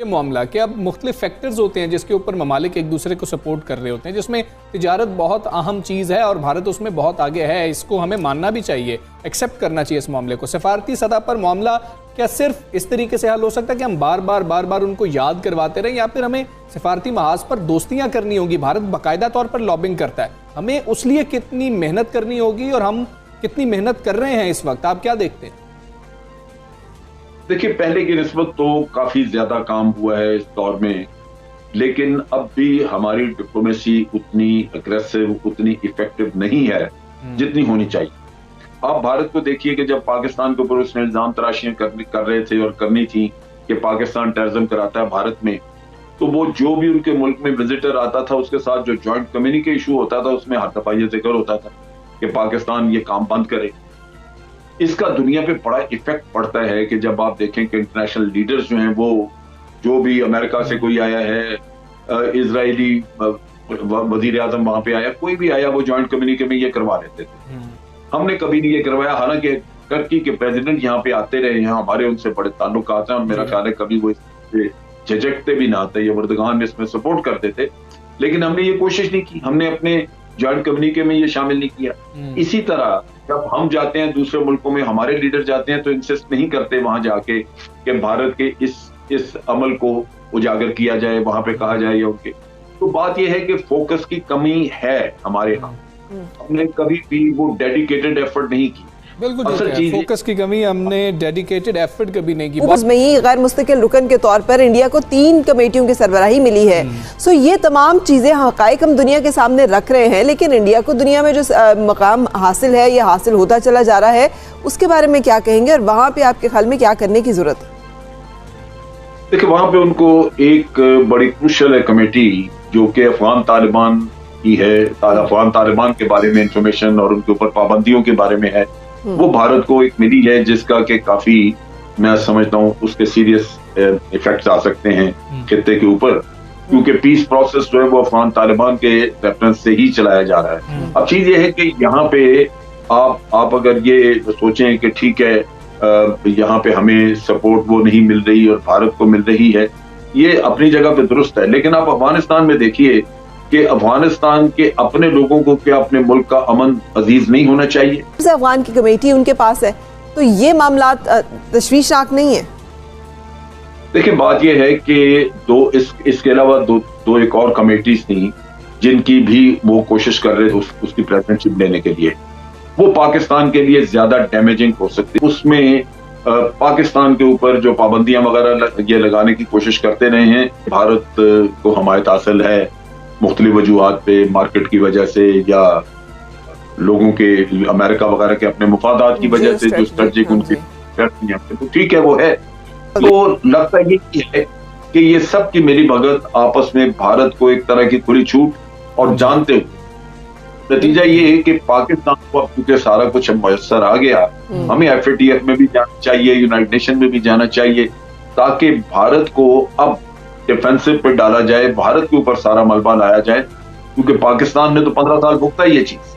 ये मामला कि अब मुख्तलिफ फैक्टर्स होते हैं जिसके ऊपर ममालिक एक दूसरे को सपोर्ट कर रहे होते हैं, जिसमें तिजारत बहुत अहम चीज़ है और भारत उसमें बहुत आगे है। इसको हमें मानना भी चाहिए, एक्सेप्ट करना चाहिए इस मामले को। सफारती सतह पर मामला क्या सिर्फ इस तरीके से हल हो सकता है कि हम बार बार उनको याद करवाते रहें, या फिर हमें सफारती महाज पर दोस्तियाँ करनी होगी? भारत बाकायदा तौर पर लॉबिंग करता है, हमें उस लिए कितनी मेहनत करनी होगी और हम कितनी मेहनत कर रहे हैं इस वक्त? आप क्या देखते हैं? देखिए, पहले की निस्बत तो काफी ज्यादा काम हुआ है इस दौर में, लेकिन अब भी हमारी डिप्लोमेसी उतनी अग्रेसिव, उतनी इफेक्टिव नहीं है जितनी होनी चाहिए। आप भारत को देखिए कि जब पाकिस्तान के ऊपर उसने इल्जाम तराशियां कर रहे थे और करनी थी कि पाकिस्तान टेररिज्म कराता है भारत में, तो वो जो भी उनके मुल्क में विजिटर आता था उसके साथ जो ज्वाइंट कम्युनिके इशू होता था उसमें हर दफा ये जिक्र होता था कि पाकिस्तान ये काम बंद करे। इसका दुनिया पे बड़ा इफेक्ट पड़ता है कि जब आप देखें कि इंटरनेशनल लीडर्स जो हैं, वो जो भी अमेरिका से कोई आया है, इजरायली वजीर आजम वहां पे आया, कोई भी आया, वो ज्वाइंट कम्युनिके में ये करवा लेते थे। हमने कभी नहीं ये करवाया, हालांकि टर्की के प्रेसिडेंट यहाँ पे आते रहे हैं, हमारे उनसे बड़े ताल्लुकात हैं और मेरा ख्याल है कभी वो झिझकते भी ना आते, ये वर्दगान में इसमें सपोर्ट करते थे, लेकिन हमने ये कोशिश नहीं की, हमने अपने ज्वाइंट कम्युनिके में ये शामिल नहीं किया। इसी तरह जब हम जाते हैं दूसरे मुल्कों में, हमारे लीडर जाते हैं तो इंसिस्ट नहीं करते वहां जाके कि भारत के इस अमल को उजागर किया जाए, वहां पे कहा जाए या उनके। तो बात यह है कि फोकस की कमी है हमारे यहाँ, हमने कभी भी वो डेडिकेटेड एफर्ट नहीं की। बिल्कुल फोकस की कमी, हमने डेडिकेटेड एफर्ट कभी नहीं की। उसमें ही गैर मुस्तकिल रुकन के तौर पर इंडिया को 3 कमेटियों की सरबराही मिली है। सो ये तमाम चीजें, हकाइक हम दुनिया के सामने रख रहे हैं, लेकिन इंडिया को दुनिया में जो मकाम हासिल है या हासिल होता चला जा रहा है, उसके बारे में क्या कहेंगे और वहां पे आपके ख्याल में क्या करने की जरूरत है? देखिए, वहां पे उनको एक बड़ी क्रूशियल है कमेटी जो कि अफगान तालिबान की है, अफगान तालिबान के बारे में इंफॉर्मेशन और उनके ऊपर पाबंदियों के बारे में है, वो भारत को एक मिली है, जिसका कि काफी मैं समझता हूँ उसके सीरियस इफेक्ट्स आ सकते हैं खित्ते के ऊपर, क्योंकि पीस प्रोसेस जो है वो अफगान तालिबान के रेफरेंस से ही चलाया जा रहा है। अब चीज ये है कि यहाँ पे आप अगर ये सोचें कि ठीक है यहाँ पे हमें सपोर्ट वो नहीं मिल रही और भारत को मिल रही है, ये अपनी जगह पे दुरुस्त है, लेकिन आप अफगानिस्तान में देखिए कि अफगानिस्तान के अपने लोगों को क्या अपने मुल्क का अमन अजीज नहीं होना चाहिए? अफगान की कमेटी उनके पास है, तो ये मामला तशवीशनाक नहीं है? देखिए, बात यह है कि इसके अलावा दो एक और कमेटीज थी जिनकी भी वो कोशिश कर रहे थे उसकी प्रेसिडेंटशिप लेने के लिए, वो पाकिस्तान के लिए ज्यादा डैमेजिंग हो सकती। उसमें पाकिस्तान के ऊपर जो पाबंदियां वगैरह ये लगाने की कोशिश करते रहे हैं, भारत को हमायत हासिल है मुख्तलिफ वजूहात पे, मार्केट की वजह से या लोगों के अमेरिका वगैरह के अपने मुफादात की वजह से जो स्ट्रेटजिक उनकी तो ठीक है वो है। तो लगता ये है कि ये सब की मेरी भगत आपस में भारत को एक तरह की खुली छूट और जानते हुए नतीजा ये है कि पाकिस्तान को अब क्योंकि सारा कुछ मुयस्सर आ गया, हमें FATF में भी जाना चाहिए, यूनाइटेड नेशन में भी जाना चाहिए, ताकि भारत को अब डिफेंसिव पे डाला जाए, भारत के ऊपर सारा मलबा लाया जाए, क्योंकि पाकिस्तान ने तो 15 साल भुगता ही ये चीज।